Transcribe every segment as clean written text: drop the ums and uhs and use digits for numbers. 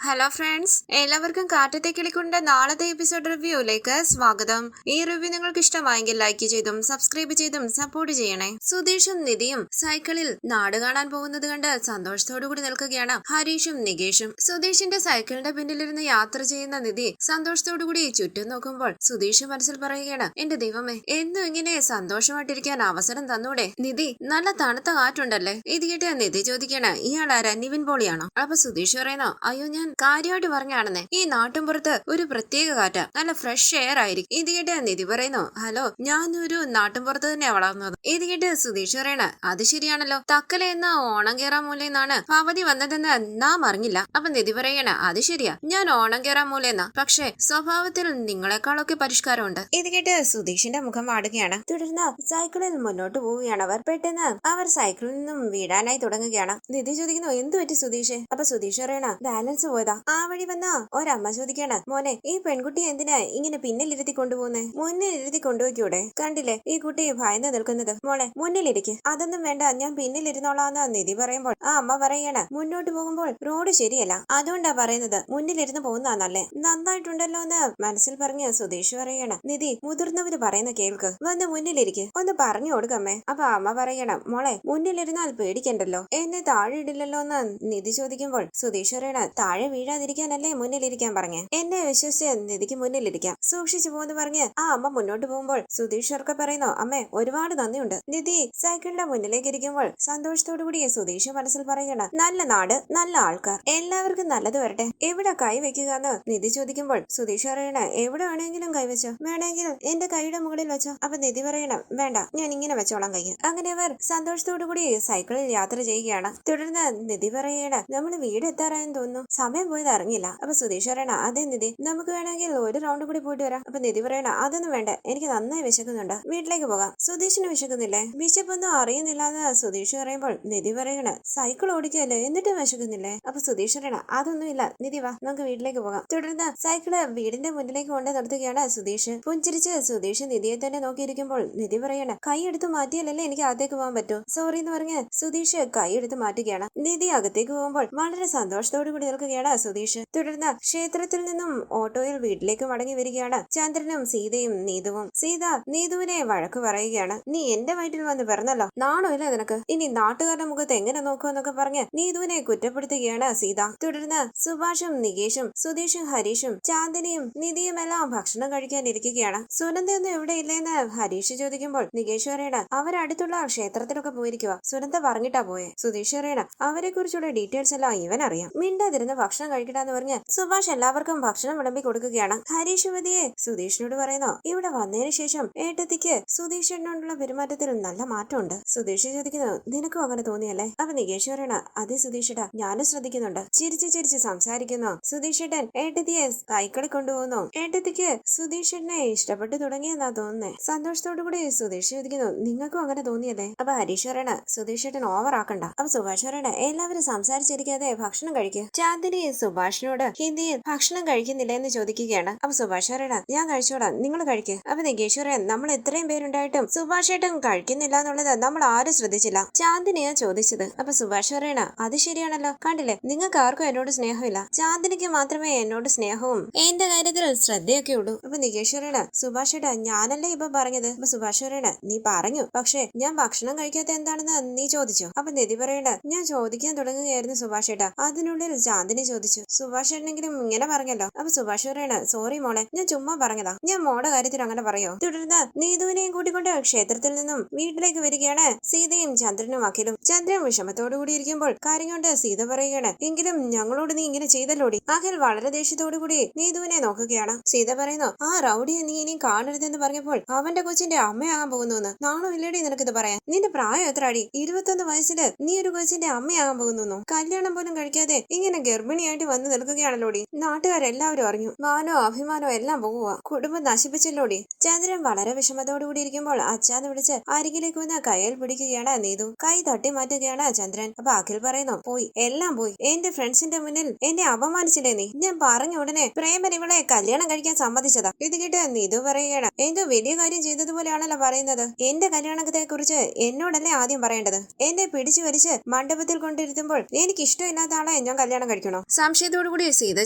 Hello friends, എല്ലാവർക്കും കാറ്റത്തെ കിളിക്കുണ്ട നാളത്തെ episode റിവ്യൂയിലേക്ക് സ്വാഗതം. ഈ റിവ്യൂ നിങ്ങൾക്ക് ഇഷ്ടമായെങ്കിൽ ലൈക്ക് ചെയ്തും സബ്സ്ക്രൈബ് ചെയ്തും സപ്പോർട്ട് ചെയ്യണേ. സുധീഷും നിധിയും സൈക്കിളിൽ നാട് കാണാൻ പോകുന്നത് കണ്ട് സന്തോഷത്തോടു കൂടി നിൽക്കുകയാണ് ഹരീഷും നികേഷും. സുധീഷിന്റെ സൈക്കിളിന്റെ പിന്നിലിരുന്ന് യാത്ര ചെയ്യുന്ന നിധി സന്തോഷത്തോടു കൂടി ചുറ്റും നോക്കുമ്പോൾ സുധീഷ് മനസ്സിൽ പറയുകയാണ്, എന്റെ ദൈവമേ, എന്നും ഇങ്ങനെ സന്തോഷമായിട്ടിരിക്കാൻ അവസരം തന്നൂടെ? നിധി, നല്ല തണുത്ത കാറ്റുണ്ടല്ലേ? ഇത് കേട്ട് നിധി ചോദിക്കാണ്, ഇയാളാരാ, നിവിൻ പോളിയാണോ? അപ്പൊ സുധീഷ് പറയുന്നു, അയ്യോ ഞാൻ കാര്യമായിട്ട് പറഞ്ഞാണെന്നേ, ഈ നാട്ടുംപുറത്ത് ഒരു പ്രത്യേക കാറ്റാ, നല്ല ഫ്രഷ് എയർ ആയിരിക്കും. ഇത് കേട്ട് നിധി പറയുന്നു, ഹലോ, ഞാനൊരു നാട്ടുംപുറത്ത് തന്നെയാ വളർന്നത്. ഇത് കേട്ട് സുധീഷ് പറയണ, അത് ശരിയാണല്ലോ, തക്കല എന്ന ഓണം കേറാൻ മൂലെന്നാണ് അവധി വന്നതെന്ന് നാം അറിഞ്ഞില്ല. അപ്പൊ നിധി പറയണ, അത് ശരിയാ, ഞാൻ ഓണം കേറാൻ മൂലെന്നാ, പക്ഷെ സ്വഭാവത്തിൽ നിങ്ങളെക്കാളൊക്കെ പരിഷ്കാരമുണ്ട്. ഇത് കേട്ട് സുധീഷിന്റെ മുഖം വാടുകയാണ്. തുടർന്ന് സൈക്കിളിൽ മുന്നോട്ട് പോവുകയാണ് അവർ. പെട്ടെന്ന് അവർ സൈക്കിളിൽ നിന്നും വീഴാനായി തുടങ്ങുകയാണ്. നിധി ചോദിക്കുന്നു, എന്തു പറ്റി സുധീഷ്? അപ്പൊ സുധീഷ് പറയണ, ബാലൻസ് പോയതാ. ആ വഴി വന്ന ഒരമ്മ ചോദിക്കാണ്, മോനെ, ഈ പെൺകുട്ടി എന്തിനാ ഇങ്ങനെ പിന്നിലിരുത്തി കൊണ്ടുപോകുന്നേ? മുന്നിലിരുത്തി കൊണ്ടുപോയിക്കൂടെ? കണ്ടില്ലേ ഈ കുട്ടി ഭയന്ന് നിൽക്കുന്നത്? മോളെ, മുന്നിലിരിക്ക്. അതൊന്നും വേണ്ട, ഞാൻ പിന്നിലിരുന്നോളാന്ന് നിധി പറയുമ്പോൾ ആ അമ്മ പറയാണ്, മുന്നോട്ട് പോകുമ്പോൾ റോഡ് ശരിയല്ല, അതുകൊണ്ടാ പറയുന്നത്, മുന്നിലിരുന്ന് പോകുന്നതാ നല്ലേ. നന്നായിട്ടുണ്ടല്ലോ എന്ന് മനസ്സിൽ പറഞ്ഞ് സുധീഷ് പറയാണ്, നിധി, മുതിർന്നവര് പറയുന്ന കേൾക്ക്, വന്ന് മുന്നിലിരിക്ക്, ഒന്ന് പറഞ്ഞു കൊടുക്കമ്മേ. അപ്പൊ അമ്മ പറയണം, മോളെ, മുന്നിലിരുന്നാൽ പേടിക്കണ്ടല്ലോ, എന്നെ താഴെ ഇടില്ലല്ലോ എന്ന് നിധി ചോദിക്കുമ്പോൾ സുധീഷ് പറയണ, താഴെ വീഴാതിരിക്കാനല്ലേ മുന്നിലിരിക്കാൻ പറഞ്ഞേ? എന്നെ വിശ്വസിച്ച് നിധിക്ക് മുന്നിലിരിക്കാം, സൂക്ഷിച്ചു പോകുന്നു പറഞ്ഞ് ആ അമ്മ മുന്നോട്ട് പോകുമ്പോൾ സുധീഷ് ഉറക്കെ പറയുന്നു, അമ്മേ, ഒരുപാട് നന്ദിയുണ്ട്. നിധി സൈക്കിളിന്റെ മുന്നിലേക്ക് ഇരിക്കുമ്പോൾ സന്തോഷത്തോടു കൂടി സുധീഷ് മനസ്സിൽ പറയണം, നല്ല നാട്, നല്ല ആൾക്കാർ, എല്ലാവർക്കും നല്ലത് വരട്ടെ. എവിടെ കൈ വെക്കുക എന്ന് നിധി ചോദിക്കുമ്പോൾ സുധീഷ് പറയണ, എവിടെ വേണമെങ്കിലും കൈവച്ചോ, വേണമെങ്കിൽ എന്റെ കൈയുടെ മുകളിൽ വെച്ചോ. അപ്പൊ നിധി പറയണം, വേണ്ട, ഞാൻ ഇങ്ങനെ വെച്ചോളാം കൈ. അങ്ങനെ അവർ സന്തോഷത്തോടു കൂടി സൈക്കിളിൽ യാത്ര ചെയ്യുകയാണ്. തുടർന്ന് നിധി പറയണ, നമ്മൾ വീട് എത്താറായെന്ന് തോന്നുന്നു, സമയം പോയത് അറിഞ്ഞില്ല. അപ്പൊ സുധീഷ് പറയണ, അതെ നിധി, നമുക്ക് വേണമെങ്കിൽ ഒരു റൗണ്ട് കൂടി പോയിട്ട് വരാം. അപ്പൊ നിധി പറയണ, അതൊന്നും വേണ്ട, എനിക്ക് നന്നായി വിശക്കുന്നുണ്ട്, വീട്ടിലേക്ക് പോകാം. സുധീഷിന് വിശക്കുന്നില്ലേ? വിശപ്പൊന്നും അറിയുന്നില്ല എന്ന് സുധീഷ് പറയുമ്പോൾ നിധി പറയണ, സൈക്കിൾ ഓടിക്കുകയല്ലേ, എന്നിട്ടും വിശക്കുന്നില്ലേ? അപ്പൊ സുധീഷ് പറയണ, അതൊന്നുമില്ല നിധി, വാ, നമുക്ക് വീട്ടിലേക്ക് പോകാം. തുടർന്ന് സൈക്കിള് വീടിന്റെ മുന്നിലേക്ക് കൊണ്ട് നിർത്തുകയാണ് സുധീഷ്. പുഞ്ചിരിച്ച് സുധീഷ് നിധിയെ തന്നെ നോക്കിയിരിക്കുമ്പോൾ നിധി പറയണ, കൈ എടുത്ത് മാറ്റിയാലല്ലേ എനിക്ക് അകത്തേക്ക് പോകാൻ പറ്റൂ. സോറി എന്ന് പറഞ്ഞ് സുധീഷ് കൈ എടുത്ത് മാറ്റുകയാണ്. നിധി അകത്തേക്ക് പോകുമ്പോൾ വളരെ സന്തോഷത്തോടു കൂടി നിൽക്കുകയാണ് സുധീഷ്. തുടർന്ന് ക്ഷേത്രത്തിൽ നിന്നും ഓട്ടോയിൽ വീട്ടിലേക്ക് മടങ്ങി വരികയാണ് ചന്ദ്രനും സീതയും നീതുവും. സീത നീതുവിനെ വഴക്ക് പറയുകയാണ്, നീ എന്റെ വയറ്റിൽ വന്ന് പിറന്നല്ലോ, നാണമില്ല നിനക്ക്, ഇനി നാട്ടുകാരുടെ മുഖത്ത് എങ്ങനെ നോക്കുമെന്നൊക്കെ പറഞ്ഞ് നീതുവിനെ കുറ്റപ്പെടുത്തുകയാണ് സീത. തുടർന്ന് സുഭാഷും നികേഷും സുധീഷും ഹരീഷും ചാന്ദിനിയും നിധിയും എല്ലാം ഭക്ഷണം കഴിക്കാൻ ഇരിക്കുകയാണ്. സുനന്ദയൊന്നും ഇവിടെ ഇല്ലേന്ന് ഹരീഷ് ചോദിക്കുമ്പോൾ നികേഷ് പറയണ, അവരടുത്തുള്ള ക്ഷേത്രത്തിലൊക്കെ പോയിരിക്കുക, സുനന്ദ പറഞ്ഞിട്ടാ പോയെ. സുധീഷ് പറയണ, അവരെ കുറിച്ചുള്ള ഡീറ്റെയിൽസ് എല്ലാം ഇവൻ അറിയാം, മിണ്ടാതിരുന്ന് ഭക്ഷണം കഴിക്കണമെന്ന് പറഞ്ഞ് സുഭാഷ് എല്ലാവർക്കും ഭക്ഷണം വിളമ്പി കൊടുക്കുകയാണ്. ഹരീഷ് മതിയെ സുധീഷിനോട് പറയുന്നു, ഇവിടെ വന്നതിന് ശേഷം ഏട്ടത്തിക്ക് സുധീഷിനോടുള്ള പെരുമാറ്റത്തിൽ നല്ല മാറ്റമുണ്ട്. സുധീഷ് ചോദിക്കുന്നു, നിനക്കും അങ്ങനെ തോന്നിയല്ലേ? അപ്പൊ നികേഷ് പറയണ, അതെ സുധീഷേട്ടാ, ഞാനും ശ്രദ്ധിക്കുന്നുണ്ട്. ചിരിച്ച് ചിരിച്ച് സംസാരിക്കുന്നു സുധീഷേട്ടൻ. ഏട്ടത്തിയെ കൈക്കളി കൊണ്ടുപോകുന്നു. ഏട്ടത്തിക്ക് സുധീഷേട്ടനെ ഇഷ്ടപ്പെട്ടു തുടങ്ങിയെന്നാ തോന്നുന്നേ. സന്തോഷത്തോടു കൂടി സുധീഷ് ചോദിക്കുന്നു, നിങ്ങൾക്കും അങ്ങനെ തോന്നിയല്ലേ? അപ്പൊ ഹരീഷ് പറയണ, സുധീഷേട്ടൻ ഓവർ ആക്കണ്ട. അപ്പൊ സുഭാഷ് പറയണ, എല്ലാവരും സംസാരിച്ചിരിക്കാതെ ഭക്ഷണം കഴിക്കുക. ചാന്ദിനി സുഭാഷിനോട് ഹിന്ദിയിൽ ഭക്ഷണം കഴിക്കുന്നില്ല എന്ന് ചോദിക്കുകയാണ്. അപ്പൊ സുഭാഷ് പറയണ, ഞാൻ കഴിച്ചോളാം, നിങ്ങൾ കഴിക്കുക. അപ്പൊ നികേഷ് പറയാൻ, നമ്മൾ ഇത്രയും പേരുണ്ടായിട്ടും സുഭാഷ് ഏട്ടൻ കഴിക്കുന്നില്ല എന്നുള്ളത് നമ്മൾ ആരും ശ്രദ്ധിച്ചില്ല, ചാന്ദിനിയാ ചോദിച്ചത്. അപ്പൊ സുഭാഷ് പറയണ, അത് ശരിയാണല്ലോ, കണ്ടില്ലേ, നിങ്ങൾക്ക് ആർക്കും എന്നോട് സ്നേഹമില്ല, ചാന്ദിനിക്ക് മാത്രമേ എന്നോട് സ്നേഹവും എന്റെ കാര്യത്തിൽ ശ്രദ്ധയൊക്കെ ഉള്ളൂ. അപ്പൊ നികേഷ് പറയണ, സുഭാഷ് ഏട്ടാ, ഞാനല്ലേ ഇപ്പൊ പറഞ്ഞത്. അപ്പൊ സുഭാഷ് പറയണ, നീ പറഞ്ഞു, പക്ഷെ ഞാൻ ഭക്ഷണം കഴിക്കാത്ത എന്താണെന്ന് നീ ചോദിച്ചോ? അപ്പൊ നിധി പറയണ, ഞാൻ ചോദിക്കാൻ തുടങ്ങുകയായിരുന്നു സുഭാഷ് ഏട്ടാ, അതിനുള്ളിൽ ചാന്ദിനി ചോദിച്ചു. സുഭാഷ് ഏട്ടനെങ്കിലും ഇങ്ങനെ പറഞ്ഞല്ലോ. അപ്പൊ സുഭാഷ് പറയണ, സോറി മോളെ, ഞാൻ ചുമ്മാ പറഞ്ഞതാ, ഞാൻ മോടെ കാര്യത്തിൽ അങ്ങനെ പറയോ? തുടർന്ന് നീതുവിനെയും കൂട്ടിക്കൊണ്ട് ക്ഷേത്രത്തിൽ നിന്നും വീട്ടിലേക്ക് വരികയാണ് സീതയും ചന്ദ്രനും അഖിലും. ചന്ദ്രൻ വിഷമത്തോടു കൂടി ഇരിക്കുമ്പോൾ കാര്യകൊണ്ട് സീത പറയുകയാണ്, എങ്കിലും ഞങ്ങളോട് നീ ഇങ്ങനെ ചെയ്തല്ലോടി. അഖിൽ വളരെ ദേഷ്യത്തോടു കൂടി നീതുവിനെ നോക്കുകയാണ്. സീത പറയുന്നു, ആ റൗഡിയെ നീ ഇനിയും കാണരുതെന്ന് പറഞ്ഞപ്പോൾ അവന്റെ കൊച്ചിന്റെ അമ്മയാകാൻ പോകുന്നു എന്ന്. നാണോ ഇല്ലേടി നിനക്കിത് പറയാൻ? നിന്റെ പ്രായം എത്ര അടി? 21 വയസ്സില് നീ ഒരു കൊച്ചിന്റെ അമ്മയാകാൻ പോകുന്നു. കല്യാണം പോലും കഴിക്കാതെ ഇങ്ങനെ ഗർഭിണിയായിട്ട് വന്ന് നിൽക്കുകയാണല്ലോടി. നാട്ടുകാരെല്ലാവരും അറിഞ്ഞു, മാനോ അഭിമാനോ എല്ലാം പോവുക, കുടുംബം നശിപ്പിച്ചല്ലോടി. ചന്ദ്രൻ വളരെ വിഷമത്തോടു കൂടി ഇരിക്കുമ്പോൾ അച്ഛാന്ന് വിളിച്ച് അരികിലേക്ക് വന്ന് കയ്യിൽ പിടിക്കുകയാണ് നീതു. കൈ തട്ടി മാറ്റുകയാണ് ചന്ദ്രൻ. അപ്പൊ അഖിൽ പറയുന്നു, പോയി, എല്ലാം പോയി, എന്റെ ഫ്രണ്ട്സിന്റെ മുന്നിൽ എന്നെ അപമാനിച്ചില്ലേ നീ? ഞാൻ പറഞ്ഞ ഉടനെ പ്രേമൻ ഇവളെ കല്യാണം കഴിക്കാൻ സമ്മതിച്ചതാ. ഇത് കേട്ട് നീതു പറയുകയാണ്, എന്തോ വലിയ കാര്യം ചെയ്തതുപോലെയാണല്ലോ പറയുന്നത്. എന്റെ കല്യാണത്തെ കുറിച്ച് എന്നോടല്ലേ ആദ്യം പറയേണ്ടത്? എന്നെ പിടിച്ചു വലിച്ച് മണ്ഡപത്തിൽ കൊണ്ടിരുത്തുമ്പോൾ എനിക്ക് ഇഷ്ടമില്ലാത്ത ആളെ ഞാൻ കല്യാണം കഴിക്കണോ? സംശയത്തോടു കൂടി സീത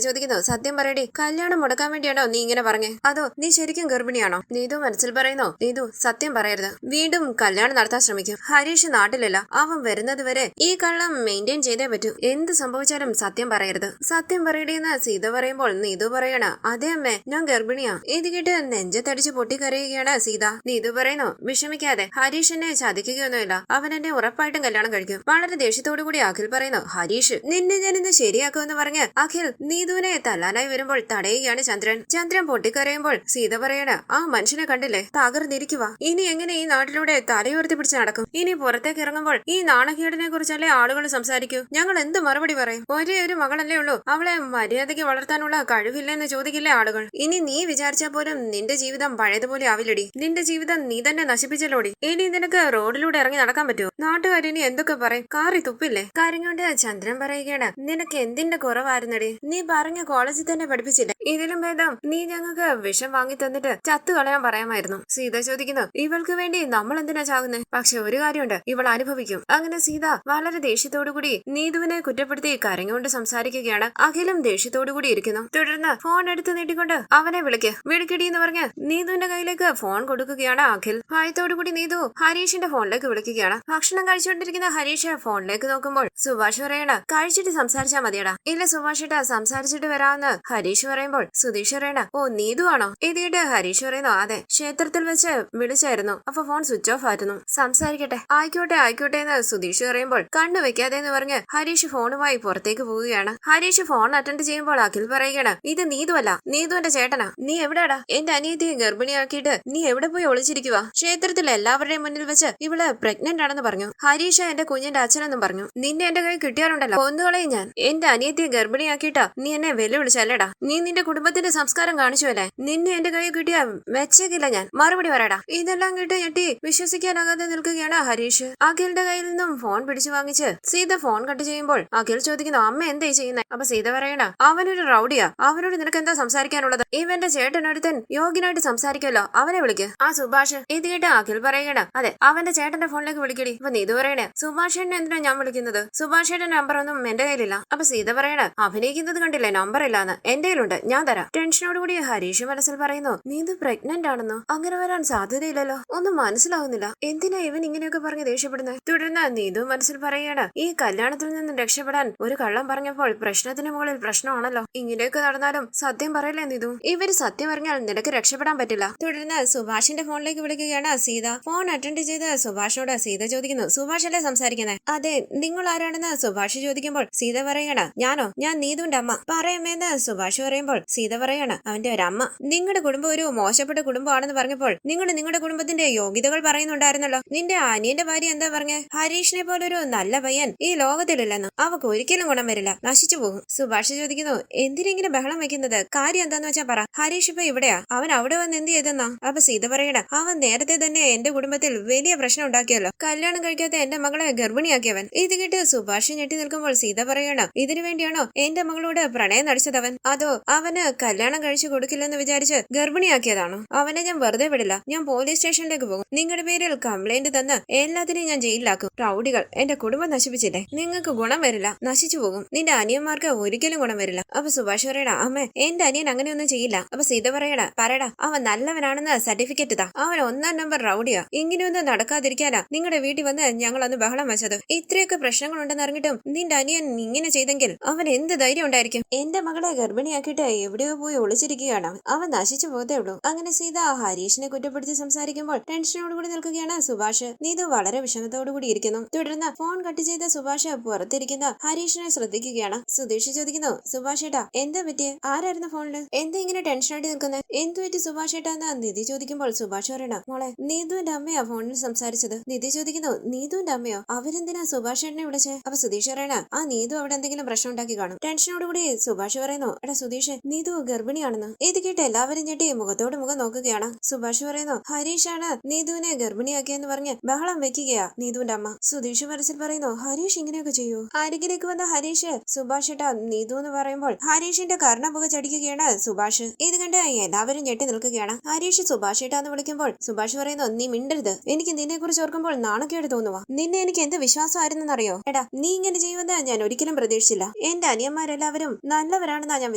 ചോദിക്കുന്നു, സത്യം പറയടി, കല്യാണം മുടക്കാൻ വേണ്ടിയാണോ നീ ഇങ്ങനെ പറഞ്ഞേ, അതോ നീ ശരിക്കും ഗർഭിണിയാണോ? നീതു മനസ്സിൽ പറയുന്നു, നീതു സത്യം പറയരുത്, വീണ്ടും കല്യാണം നടത്താൻ ശ്രമിക്കും. ഹരീഷ് നാട്ടിലല്ല, അവൻ വരുന്നത് വരെ ഈ കള്ളം മെയിൻറ്റെയിൻ ചെയ്തേ പറ്റൂ. എന്ത് സംഭവിച്ചാലും സത്യം പറയരുത്. സത്യം പറയടിയെന്ന് സീത പറയുമ്പോൾ നീതു പറയണ, അതെ അമ്മേ, ഞാൻ ഗർഭിണിയാ. ഇത് കേട്ട് നെഞ്ചത്തടിച്ച് പൊട്ടിക്കരയുകയാണ് സീത. നീതു പറയുന്നു, വിഷമിക്കാതെ, ഹരീഷ് എന്നെ ചതിക്കുകയൊന്നുമില്ല, അവൻ എന്നെ ഉറപ്പായിട്ടും കല്യാണം കഴിക്കും. വളരെ ദേഷ്യത്തോടു കൂടി അഖിൽ പറയുന്നു, ഹരീഷ് നിന്നെ ഞാൻ ഇന്ന് ശരിയാക്കുമെന്ന് പറഞ്ഞ് അഖിൽ നീതുവിനെ തല്ലാനായി വരുമ്പോൾ തടയുകയാണ് ചന്ദ്രൻ. ചന്ദ്രൻ പൊട്ടിക്കരയുമ്പോൾ സീത പറയണ, ആ മനുഷ്യനെ കണ്ടില്ലേ, തകർന്നിരിക്കുക. ഇനി എങ്ങനെ ഈ നാട്ടിലൂടെ തലയുയർത്തി പിടിച്ച് നടക്കും? ഇനി പുറത്തേക്ക് ഇറങ്ങുമ്പോൾ ഈ നാണക്കേടിനെ കുറിച്ചല്ലേ ആളുകൾ സംസാരിക്കൂ? ഞങ്ങൾ എന്ത് മറുപടി പറയും? ഒരേ ഒരു മകളല്ലേ ഉള്ളൂ, അവളെ മര്യാദയ്ക്ക് വളർത്താനുള്ള കഴിവില്ലെന്ന് ചോദിക്കില്ലേ ആളുകൾ? ഇനി നീ വിചാരിച്ചാൽ പോലും നിന്റെ ജീവിതം പഴയതുപോലെ ആവില്ലടി. നിന്റെ ജീവിതം നീ തന്നെ നശിപ്പിച്ചല്ലോടി. ഇനി നിനക്ക് റോഡിലൂടെ ഇറങ്ങി നടക്കാൻ പറ്റുമോ? നാട്ടുകാരിനി എന്തൊക്കെ പറയും? കാറി തുപ്പില്ലേ? കാര്യങ്ങളുടെ ചന്ദ്രൻ പറയുകയാണ്, നിനക്ക് എന്തിന്റെ കുറവായിരുന്നടി? നീ പറഞ്ഞ കോളേജിൽ തന്നെ പഠിപ്പിച്ചില്ല, ഇതിലും ഭേദം നീ ഞങ്ങൾക്ക് വിഷം വാങ്ങി തന്നിട്ട് ചത്തു കളയാൻ പറയാമായിരുന്നു. സീത ചോദിക്കുന്നു, ഇവൾക്ക് വേണ്ടി നമ്മൾ എന്തിനാ ചാകുന്നത്? പക്ഷെ ഒരു കാര്യമുണ്ട്, ഇവൾ അനുഭവിക്കും. അങ്ങനെ സീത വളരെ ദേഷ്യത്തോടു കൂടി നീതുവിനെ കുറ്റപ്പെടുത്തി കരഞ്ഞുകൊണ്ട് സംസാരിക്കുകയാണ്. അഖിലും ദേഷ്യത്തോടു കൂടി ഇരിക്കുന്നു. തുടർന്ന് ഫോൺ എടുത്ത് നീട്ടിക്കൊണ്ട് അവനെ വിളിക്കടി എന്ന് പറഞ്ഞ് നീതുവിന്റെ കയ്യിലേക്ക് ഫോൺ കൊടുക്കുകയാണ് അഖിൽ. ഭയത്തോടു കൂടി നീതു ഹരീഷിന്റെ ഫോണിലേക്ക് വിളിക്കുകയാണ്. ഭക്ഷണം കഴിച്ചുകൊണ്ടിരിക്കുന്ന ഹരീഷ് ഫോണിലേക്ക് നോക്കുമ്പോൾ സുഭാഷ് പറയണ, കഴിച്ചിട്ട് സംസാരിച്ചാ മതിയടാ. ഇല്ല സുഭാഷ് ഏട്ടാ, സംസാരിച്ചിട്ട് വരാമെന്ന് ഹരീഷ് പറയുമ്പോൾ സുധീഷ് പറയണ, ഓ നീതു ആണോ? ഇതിട്ട് ഹരീഷ് പറയുന്നു, അതെ, ക്ഷേത്രത്തിൽ വെച്ച് വിളിച്ചായിരുന്നു, അപ്പൊ ഫോൺ സ്വിച്ച് ഓഫ് ആയിരുന്നു. സംസാരിക്കട്ടെ? ആയിക്കോട്ടെ എന്ന് സുധീഷ് പറയുമ്പോൾ കണ്ണു വെക്കാതെ എന്ന് പറഞ്ഞ് ഹരീഷ് ഫോണുമായി പുറത്തേക്ക് പോവുകയാണ്. ഹരീഷ് ഫോൺ അറ്റൻഡ് ചെയ്യുമ്പോൾ അഖിൽ പറയുകയാണ്, ഇത് നീതുവല്ല, നീതുവിന്റെ ചേട്ടനാ. നീ എവിടെടാ? എന്റെ അനിയത്തിയെ ഗർഭിണിയാക്കിയിട്ട് നീ എവിടെ പോയി ഒളിച്ചിരിക്കുക? ക്ഷേത്രത്തിൽ എല്ലാവരുടെയും മുന്നിൽ വെച്ച് ഇവള് പ്രഗ്നന്റ് ആണെന്ന് പറഞ്ഞു. ഹരീഷ് എന്റെ കുഞ്ഞിന്റെ അച്ഛനെന്നും പറഞ്ഞു. നിന്നെ എന്റെ കൈ കിട്ടിയാലുണ്ടല്ലോ കൊന്നുകളയും ഞാൻ. എന്റെ അനിയത്തിയെ ഗർഭിണിയാക്കിയിട്ടാ നീ എന്നെ വെല്ലുവിളിച്ചല്ലേടാ? നീ നിന്റെ കുടുംബത്തിന്റെ സംസ്കാരം കാണിച്ചു അല്ലേ? നിന്നെ എന്റെ കൈ കിട്ടിയാ വെച്ചേക്കില്ല ഞാൻ. മറുപടി പറയടാ. ഇതെല്ലാം കേട്ട് ഞെട്ടി വിശ്വസിക്കാനാകാതെ നിൽക്കുകയാണ് ഹരീഷ്. അഖിലിന്റെ കയ്യിൽ നിന്നും ഫോൺ പിടിച്ചു വാങ്ങിച്ച് സീത ഫോൺ കട്ട് ചെയ്യുമ്പോൾ അഖിൽ ചോദിക്കുന്നു, അമ്മ എന്തായി ചെയ്യുന്നത്? അപ്പൊ സീത പറയണ, അവനൊരു റൗഡിയാ, അവനോട് നിനക്ക് എന്താ സംസാരിക്കാനുള്ളത്? ഇവന്റെ ചേട്ടനൊരുത്തൻ യോഗ്യനായിട്ട് സംസാരിക്കല്ലോ, അവനെ വിളിക്ക്. ആ സുഭാഷ്. ഇത് കേട്ട് അഖിൽ പറയണ, അതെ, അവന്റെ ചേട്ടന്റെ ഫോണിലേക്ക് വിളിക്കടി. അപ്പൊ നീതു പറയണേ, സുഭാഷേട്ടനെ എന്തിനാ ഞാൻ വിളിക്കുന്നത്? സുഭാഷേട്ടന്റെ നമ്പർ ഒന്നും എന്റെ കയ്യിലില്ല. അപ്പൊ സീത പറയണ, അഭിനയിക്കുന്നത് കണ്ടില്ലേ, നമ്പർ ഇല്ലാന്ന്. എന്റെ കയ്യിലുണ്ട്, ഞാൻ തരാം. ടെൻഷനോടുകൂടി ഹരീഷ് മനസ്സിൽ പറയുന്നു, നീതു പ്രഗ്നന്റ് ആണെന്നോ? അങ്ങനെ വരാൻ സാധ്യതയില്ലല്ലോ, ഒന്നും മനസ്സിലാവുന്നില്ല. എന്തിനാ ഇവൻ ഇങ്ങനെയൊക്കെ പറഞ്ഞ് ദേഷ്യപ്പെടുന്നത്? തുടർന്ന് നീതു മനസ്സിൽ പറയാണ്, ഈ കല്യാണത്തിൽ നിന്നും രക്ഷപ്പെടാൻ ഒരു കള്ളം പറഞ്ഞപ്പോൾ പ്രശ്നത്തിന് മുകളിൽ പ്രശ്നമാണല്ലോ. ഇങ്ങനെയൊക്കെ നടന്നാലും സത്യം പറയല്ലേ നീതു? ഇവര് സത്യം പറഞ്ഞാൽ നിനക്ക് രക്ഷപ്പെടാൻ പറ്റില്ല. തുടർന്ന് സുഭാഷിന്റെ ഫോണിലേക്ക് വിളിക്കുകയാണ് സീത. ഫോൺ അറ്റൻഡ് ചെയ്ത് സുഭാഷിനോട് സീത ചോദിക്കുന്നു, സുഭാഷ് അല്ലേ സംസാരിക്കുന്നത്? അതെ, നിങ്ങൾ ആരാണെന്ന് സുഭാഷ് ചോദിക്കുമ്പോൾ സീത പറയണ, ഞാനോ? ഞാൻ നീതുവിന്റെ അമ്മ. പറയമ്മേന്ന് സുഭാഷ് പറയുമ്പോൾ സീത പറയണ, അവന്റെ ഒരമ്മ. നിങ്ങളുടെ കുടുംബം ഒരു മോശപ്പെട്ട കുടുംബമാണെന്ന് പറഞ്ഞപ്പോൾ നിങ്ങൾ നിങ്ങളുടെ കുടുംബത്തിന്റെ യോഗ്യതകൾ പറയുന്നുണ്ടായിരുന്നല്ലോ. നിന്റെ അനിയന്റെ ഭാര്യ എന്താ പറഞ്ഞേ? ഹരീഷിനെ പോലൊരു നല്ല പയ്യൻ ഈ ലോകത്തിലില്ലെന്ന്. അവക്ക് ഒരിക്കലും ഗുണം വരില്ല, നശിച്ചു പോകും. സുഭാഷ് ചോദിക്കുന്നു, എന്തിനെങ്കിലും ബഹളം വെക്കുന്നത്? കാര്യം എന്താന്ന് വെച്ചാ പറ. ഹരീഷ് ഇപ്പൊ ഇവിടെയാ, അവൻ അവിടെ വന്ന് എന്ത് ചെയ്തെന്നാ? അപ്പൊ സീത പറയണ, അവൻ നേരത്തെ തന്നെ എന്റെ കുടുംബത്തിൽ വലിയ പ്രശ്നം ഉണ്ടാക്കിയല്ലോ, കല്യാണം കഴിക്കാത്ത എന്റെ മകളെ ഗർഭിണിയാക്കിയവൻ. ഇത് കേട്ട് സുഭാഷ് ഞെട്ടി നിൽക്കുമ്പോൾ സീത പറയണ, ഇതിനു വേണ്ടിയാണോ എന്റെ മകളോട് പ്രണയം നടിച്ചതവൻ? അതോ അവന് കല്യാണം കഴിച്ചു കൊടുക്കില്ലെന്ന് വിചാരിച്ച് ഗർഭിണിയാക്കിയതാണോ? അവനെ ഞാൻ വെറുതെ വിടില്ല, ഞാൻ പോലീസ് സ്റ്റേഷനിലേക്ക് പോകും. നിങ്ങളുടെ പേരിൽ കംപ്ലൈന്റ് തന്ന് എല്ലാത്തിനെയും ഞാൻ ജയിലിലാക്കും. റൗഡികൾ എന്റെ കുടുംബം നശിപ്പിച്ചില്ലേ, നിങ്ങൾക്ക് ഗുണം വരില്ല, നശിച്ചു പോകും. നിന്റെ അനിയന്മാർക്ക് ഒരിക്കലും ഗുണം വരില്ല. അപ്പൊ സുഭാഷ് പറയണ, അമ്മേ, എന്റെ അനിയൻ അങ്ങനെയൊന്നും ചെയ്യില്ല. അപ്പൊ സീത പറയണ, പറയടാ, അവൻ നല്ലവനാണെന്ന് സർട്ടിഫിക്കറ്റ് താ. അവൻ 1-ാം നമ്പർ റൗഡിയാ. ഇങ്ങനെയൊന്നും നടക്കാതിരിക്കാനാ നിങ്ങളുടെ വീട്ടിൽ വന്ന് ഞങ്ങൾ അന്ന് ബഹളം വെച്ചത്. ഇത്രയൊക്കെ പ്രശ്നങ്ങൾ ഉണ്ടെന്ന് അറിഞ്ഞിട്ടും നിന്റെ അനിയൻ ഇങ്ങനെ ചെയ്തെങ്കിൽ അവൻ എന്ത് ധൈര്യം ഉണ്ടായിരിക്കും? എന്റെ മകളെ ഗർഭിണിയാക്കിയിട്ട് എവിടെയോ പോയി ഒളിച്ചിരിക്കുകയാണ്, അവൻ നശിച്ചു പോകത്തേ ഉള്ളൂ. അങ്ങനെ സീത ഹരീഷിനെ കുറ്റപ്പെടുത്തി സംസാരിക്കുമ്പോൾ ടെൻഷനോടുകൂടി നിൽക്കുകയാണ് സുഭാഷ്. നീതു വളരെ വിഷമത്തോടുകൂടി ഇരിക്കുന്നു. തുടർന്ന് ഫോൺ കട്ട് ചെയ്ത സുഭാഷ് പുറത്തിരിക്കുന്ന ഹരീഷിനെ ശ്രദ്ധിക്കുകയാണ്. സുധീഷ് ചോദിക്കുന്നു, സുഭാഷ് ഏട്ടാ എന്താ പറ്റിയ? ആരായിരുന്നു ഫോണില്? എന്താ ഇങ്ങനെ ടെൻഷനായിട്ട് നിൽക്കുന്നത്? എന്തു പറ്റി സുഭാഷ് ഏട്ടാ എന്ന് നിധി ചോദിക്കുമ്പോൾ സുഭാഷ് പറയണ, മോളെ, നീതുവിന്റെ അമ്മയാ ഫോണിൽ സംസാരിച്ചത്. നിധി ചോദിക്കുന്നു, നീതുവിന്റെ അമ്മയോ? അവരെന്തിനാ സുഭാഷ് ഏട്ടനെ വിളിച്ചേ? അപ്പൊ സുധീഷ് പറയണ, ആ നീതു അവിടെ എന്തെങ്കിലും പ്രശ്നം ഉണ്ടാക്കി കാണും. ടെൻഷനോടുകൂടി സുഭാഷ് പറയുന്നു, എടാ സുധീഷ്, നീതു ഗർഭിണിയാണെന്ന്. ഇത് കേട്ട് എല്ലാവരും ഞെട്ടി മുഖത്തോട് മുഖം നോക്കുകയാണ്. സുഭാഷ് പറയുന്നു, ഹരീഷാണ് നീതുവിനെ ഗർഭിണിയാക്കിയെന്ന് പറഞ്ഞ് ബഹളം വെക്കുകയാ നീതുവിന്റെ അമ്മ. സുധീഷ് മനസ്സിൽ പറയുന്നു, ഹരീഷ് ഇങ്ങനെയൊക്കെ ചെയ്യൂ? അരികിലേക്ക് വന്ന ഹരീഷ്, സുഭാഷ് ഏട്ടാ നീതു എന്ന് പറയുമ്പോൾ ഹരീഷിന്റെ കർണപുക ചടിക്കുകയാണ് സുഭാഷ്. ഇത് കണ്ട് എല്ലാവരും ഞെട്ടി നിൽക്കുകയാണ്. ഹരീഷ് സുഭാഷ് ഏട്ടാ എന്ന് വിളിക്കുമ്പോൾ സുഭാഷ് പറയുന്നു, നീ മിണ്ടരുത്, എനിക്ക് നിന്നെ കുറിച്ച് ഓർക്കുമ്പോൾ നാണക്കേട് തോന്നുവാ. നിന്നെ എനിക്ക് എന്ത് വിശ്വാസമായിരുന്നെന്നറിയോ? എടാ, നീ ഇങ്ങനെ ചെയ്യുമെന്ന് ഞാൻ ഒരിക്കലും പ്രതീക്ഷിച്ചില്ല. എന്റെ അനിയന്മാരെല്ലാവരും നല്ലവരാണെന്നാ ഞാൻ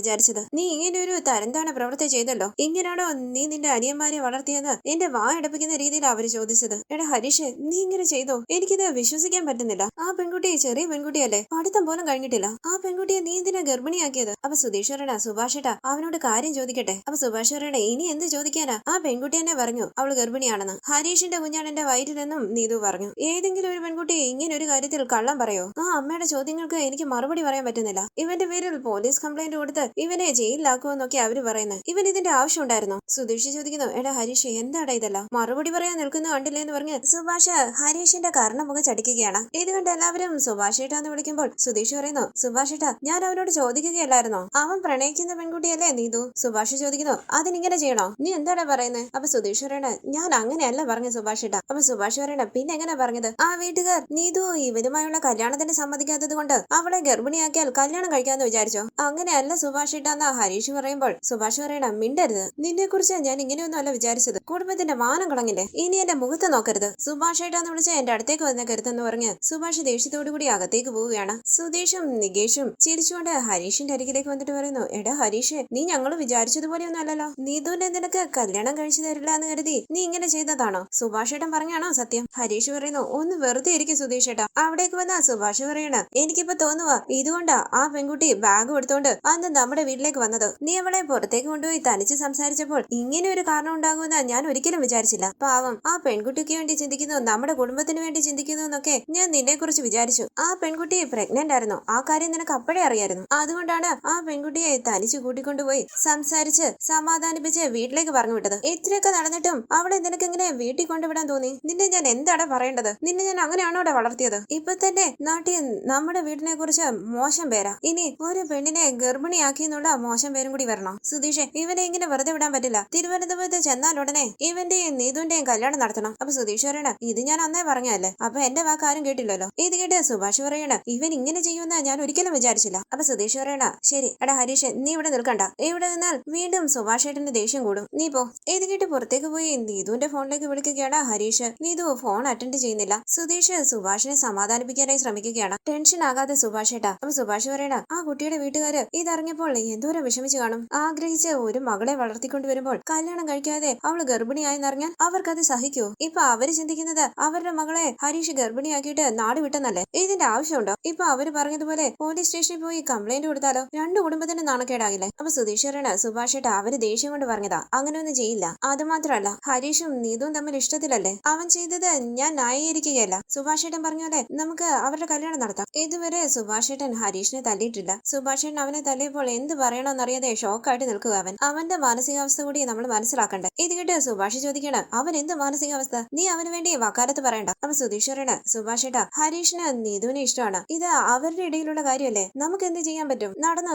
വിചാരിച്ചത്. നീ ഇങ്ങനെ ഒരു തരംതാണ പ്രവൃത്തി ചെയ്തല്ലോ. ഇങ്ങനെയാണോ നീ നിന്റെ അനിയന്മാരെ വളർത്തിയെന്ന് എന്റെ വായടപ്പിക്കുന്ന രീതിയിൽ അവര് ചോദിച്ചത്. എടാ ഹരീഷ്, നീ ഇങ്ങനെ ചെയ്തോ? എനിക്കിത് വിശ്വസിക്കാൻ പറ്റുന്നില്ല. ആ പെൺകുട്ടി ചെറിയ പെൺകുട്ടിയല്ലേ, പഠിത്തം പോലും കഴിഞ്ഞിട്ടില്ല. ആ പെൺകുട്ടിയെ നീ എന്തിനാ ഗർഭിണിയാക്കിയത്? അപ്പൊ സുധീഷ് പറയണ, സുഭാഷേട്ടാ അവനോട് കാര്യം ചോദിക്കട്ടെ. അപ്പൊ സുഭാഷ് പറയണ, ഇനി എന്ത് ചോദിക്കാനാ? ആ പെൺകുട്ടി തന്നെ പറഞ്ഞു അവള് ഗർഭിണിയാണെന്ന്. ഹരീഷിന്റെ കുഞ്ഞാണ് എന്റെ വയറ്റിലെന്നും നീതു പറഞ്ഞു. ഏതെങ്കിലും ഒരു പെൺകുട്ടി ഇങ്ങനെ ഒരു കാര്യത്തിൽ കള്ളം പറയോ? ആ അമ്മയുടെ ചോദ്യങ്ങൾക്ക് എനിക്ക് മറുപടി പറയാൻ പറ്റുന്നില്ല. ഇവന്റെ പേരിൽ പോലീസ് കംപ്ലൈന്റ് കൊടുത്ത് ഇവനെ ജയിലിലാക്കുമെന്നൊക്കെ അവര് പറയുന്നത്. ഇവൻ ഇതിന്റെ ആവശ്യം ഉണ്ടായിരുന്നോ? സുധീഷ് ചോദിക്കുന്നു, എടാ ഹരീഷ്, എന്താടാ ഇതെല്ലാം? മറുപടി പറയാൻ നിൽക്കുന്ന കണ്ടില്ലേ എന്ന് പറഞ്ഞ് സുഭാഷ് ഹരീഷിന്റെ കർണമുഖം ചടിക്കുകയാണ്. ഇത് കണ്ട് എല്ലാവരും സുഭാഷേട്ടാന്ന് വിളിക്കുമ്പോൾ സുധീഷ് പറയുന്നു, സുഭാഷേട്ടാ ഞാൻ അവനോട് ചോദിക്കുകയല്ലായിരുന്നോ, അവൻ പ്രണയിക്കുന്ന പെൺകുട്ടിയല്ലേ നീതു? സുഭാഷ് ചോദിക്കുന്നു, അതിനിങ്ങനെ ചെയ്യണോ? നീ എന്താടാ പറയുന്നത്? അപ്പൊ സുധീഷ് പറയണ, ഞാൻ അങ്ങനെയല്ല പറഞ്ഞു സുഭാഷേട്ടാ. അപ്പൊ സുഭാഷ് പറയണ, പിന്നെ എങ്ങനെ പറഞ്ഞത്? ആ വീട്ടുകാർ നീതു ഇവരുമായുള്ള കല്യാണത്തിന് സമ്മതിക്കാത്തത് കൊണ്ട് അവളെ ഗർഭിണിയാക്കിയാൽ കല്യാണം കഴിക്കാന്ന് വിചാരിച്ചോ? അങ്ങനെയല്ല സുഭാഷേട്ടാന്ന് ഹരീഷ് പറയുമ്പോൾ സുഭാഷ് പറയണ, മിണ്ടരുത്. നിന്നെ കുറിച്ച് ഞാൻ ഇങ്ങനെയൊന്നും അല്ല വിചാരിച്ചത്. കുടുംബത്തിന്റെ മാനം കളങ്ങില്ലേ? ഇനി എന്റെ മുഖത്ത് നോക്കരുത്. സുഭാഷേട്ടാന്ന് വിളിച്ച എന്റെ അടുത്തേക്ക് വന്നേക്കരുതെന്ന് പറഞ്ഞ് സുഭാഷ് ദേഷ്യത്തോടു കൂടി അകത്തേക്ക് പോവുകയാണ്. സുധീഷും നികേഷും ചിരിച്ചുകൊണ്ട് ഹരീഷിന്റെ അരികിലേക്ക് വന്നിട്ട് പറയുന്നു, എടാ ഹരീഷ്, നീ ഞങ്ങൾ വിചാരിച്ചതുപോലെയൊന്നും അല്ലല്ലോ. നീതുവിനെ നിനക്ക് കല്യാണം കഴിച്ചു തരില്ല എന്ന് കരുതി നീ ഇങ്ങനെ ചെയ്തതാണോ? സുഭാഷേട്ടൻ പറഞ്ഞാണോ സത്യം? ഹരീഷ് പറയുന്നു, ഒന്ന് വെറുതെ ഇരിക്കും സുധീഷേട്ടാ. അവിടേക്ക് വന്ന സുഭാഷ് പറയണ, എനിക്കിപ്പോ തോന്നുവാ ഇതുകൊണ്ടാ ആ പെൺകുട്ടി ബാഗ് എടുത്തോണ്ട് അന്ന് നമ്മുടെ വീട്ടിലേക്ക് വന്നത്. നീ അവളെ പുറത്തേക്ക് കൊണ്ടുപോയി തനിച്ച് സംസാരിച്ചപ്പോൾ ഇങ്ങനെ ഒരു കാരണം ഉണ്ടാകുമെന്ന് ഞാൻ ഒരിക്കലും വിചാരിച്ചില്ല. പാവം, ആ പെൺകുട്ടിക്ക് വേണ്ടി ചിന്തിക്കുന്നു, നമ്മുടെ കുടുംബത്തിന് വേണ്ടി ചിന്തിക്കുന്നു എന്നൊക്കെ ഞാൻ നിന്നെ കുറിച്ച് വിചാരിച്ചു. ആ പെൺകുട്ടി പ്രഗ്നന്റ് ആയിരുന്നു. ആ കാര്യം നിനക്ക് അപ്പോഴേ അറിയായിരുന്നു. അതുകൊണ്ടാണ് ആ പെൺകുട്ടിയെ തനിച്ച് കൂട്ടിക്കൊണ്ടുപോയി സംസാരിച്ച് സമാധാനിപ്പിച്ച് വീട്ടിലേക്ക് പറഞ്ഞു വിട്ടത്. ഇത്രയൊക്കെ നടന്നിട്ടും അവളെ നിനക്ക് എങ്ങനെ വീട്ടിൽ കൊണ്ടുവിടാൻ തോന്നി? നിന്നെ ഞാൻ എന്താണ് പറയേണ്ടത്? നിന്നെ ഞാൻ അങ്ങനെയാണോ അവിടെ വളർത്തിയത്? ഇപ്പൊ തന്നെ നാട്ടിൽ നമ്മുടെ വീടിനെ കുറിച്ച് മോശം പേരാ. ഇനി ഒരു പെണ്ണിനെ ഗർഭിണിയാക്കി എന്നുള്ള മോശം പേരും കൂടി വരണോ? സുധീഷേ, ഇവനെ ഇങ്ങനെ വെറുതെ വിടാൻ പറ്റില്ല. തിരുവനന്തപുരത്ത് ചെന്നാൽ ഉടനെ ഇവന്റെയും നീതുന്റെയും കല്യാണം നടത്തണം. അപ്പൊ സുധീഷ് പറയണ, ഇത് ഞാൻ അന്നേ പറഞ്ഞല്ലേ, അപ്പൊ എന്റെ വാക്ക് ആരും കേട്ടില്ലല്ലോ. ഇത് കേട്ട് സുഭാഷ് പറയണ, ഇവൻ ഇങ്ങനെ ചെയ്യുമെന്ന് ഞാൻ ഒരിക്കലും വിചാരിച്ചില്ല. അപ്പൊ സുധീഷ് പറയണ, ശരി എടാ ഹരീഷ്, നീ ഇവിടെ നിൽക്കണ്ട. ഇവിടെ നിന്നാൽ വീണ്ടും സുഭാഷ് ഏട്ടന്റെ ദേഷ്യം കൂടും. നീ പോ. ഇത് കേട്ട് പുറത്തേക്ക് പോയി നീതുവിന്റെ ഫോണിലേക്ക് വിളിക്കുകയാണ് ഹരീഷ്. നീതു ഫോൺ അറ്റൻഡ് ചെയ്യുന്നില്ല. സുധീഷ് സുഭാഷിനെ സമാധാനിപ്പിക്കാനായി ശ്രമിക്കുകയാണ്. ടെൻഷൻ ആകാതെ സുഭാഷ് ഏട്ടാ. അപ്പൊ സുഭാഷ് പറയണ, ആ കുട്ടിയുടെ വീട്ടുകാര് ഇതറിഞ്ഞപ്പോൾ എന്തോരം വിഷമിച്ചു കാണും. ആഗ്രഹിച്ച് ഒരു മകളെ വളർത്തിക്കൊണ്ടുവരുമ്പോൾ കല്യാണം കഴിക്കാതെ അവള് ഗർഭിണിയായെന്നറിഞ്ഞാൽ അവർക്കത് സഹിക്കൂ? ഇപ്പൊ അവര് ചിന്തിക്കുന്നത് അവരുടെ മകളെ ഹരീഷ് ഗർഭിണിയാക്കിയിട്ട് നാട് വിട്ടെന്നല്ലേ? ഇതിന്റെ ആവശ്യമുണ്ടോ? ഇപ്പൊ അവര് പറഞ്ഞതുപോലെ പോലീസ് സ്റ്റേഷനിൽ പോയി കംപ്ലൈന്റ് കൊടുത്താലോ? രണ്ടു കുടുംബത്തിന് നാണക്കേടാകില്ലേ? അപ്പൊ സുധീഷ് പറയണ, സുഭാഷ് ഏട്ടാ അവര് ദേഷ്യം കൊണ്ട് പറഞ്ഞതാ, അങ്ങനെയൊന്നും ചെയ്യില്ല. അത് മാത്രല്ല ഹരീഷും നീതുവും തമ്മിൽ ഇഷ്ടത്തിലല്ലേ. അവൻ ചെയ്തത് ഞാൻ ന്യായീകരിക്കുകയല്ല. സുഭാഷ് ഏട്ടൻ പറഞ്ഞോലെ നമുക്ക് അവരുടെ കല്യാണം നടത്താം. ഇതുവരെ സുഭാഷ് ഏട്ടൻ ഹരീഷിനെ തല്ലിയിട്ടില്ല. സുഭാഷ് ഏട്ടൻ അവനെ തല്ലിയപ്പോൾ എന്ത് പറയണമെന്നറിയാതെ ഷോക്കായിട്ട് നിൽക്കുക അവൻ. അവന്റെ മാനസികാവസ്ഥ കൂടി നമ്മൾ മനസ്സിലാക്കണ്ടേ? ഇത് കേട്ട് സുഭാഷ് ചോദിക്കണം, അവൻ എന്ത് മാനസികാവസ്ഥ? നീ അവന് വേണ്ടി വക്കാലത്ത് പറയണ്ട. അപ്പൊ സുധീഷ് പറയണ, സുഭാഷ് ഏട്ടാ ഹരീഷിന് നീതുവിനെ ഇഷ്ടമാണ്. ഇത് അവരുടെ ഇടയിലുള്ള കാര്യമല്ലേ, നമുക്ക് എന്ത് ചെയ്യാൻ പറ്റും?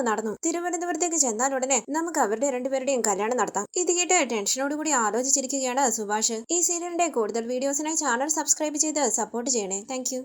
നടന്നു തിരുവനന്തപുരത്തേക്ക് ചെന്നാൽ ഉടനെ നമുക്ക് അവരുടെ രണ്ടുപേരുടെയും കല്യാണം നടത്താം. ഇത് കേട്ട് ടെൻഷനോടുകൂടി ആലോചിച്ചിരിക്കുകയാണ് സുഭാഷ്. ഈ സീരിയലിന്റെ കൂടുതൽ വീഡിയോസിനായി ചാനൽ സബ്സ്ക്രൈബ് ചെയ്ത് സപ്പോർട്ട് ചെയ്യണേ. താങ്ക്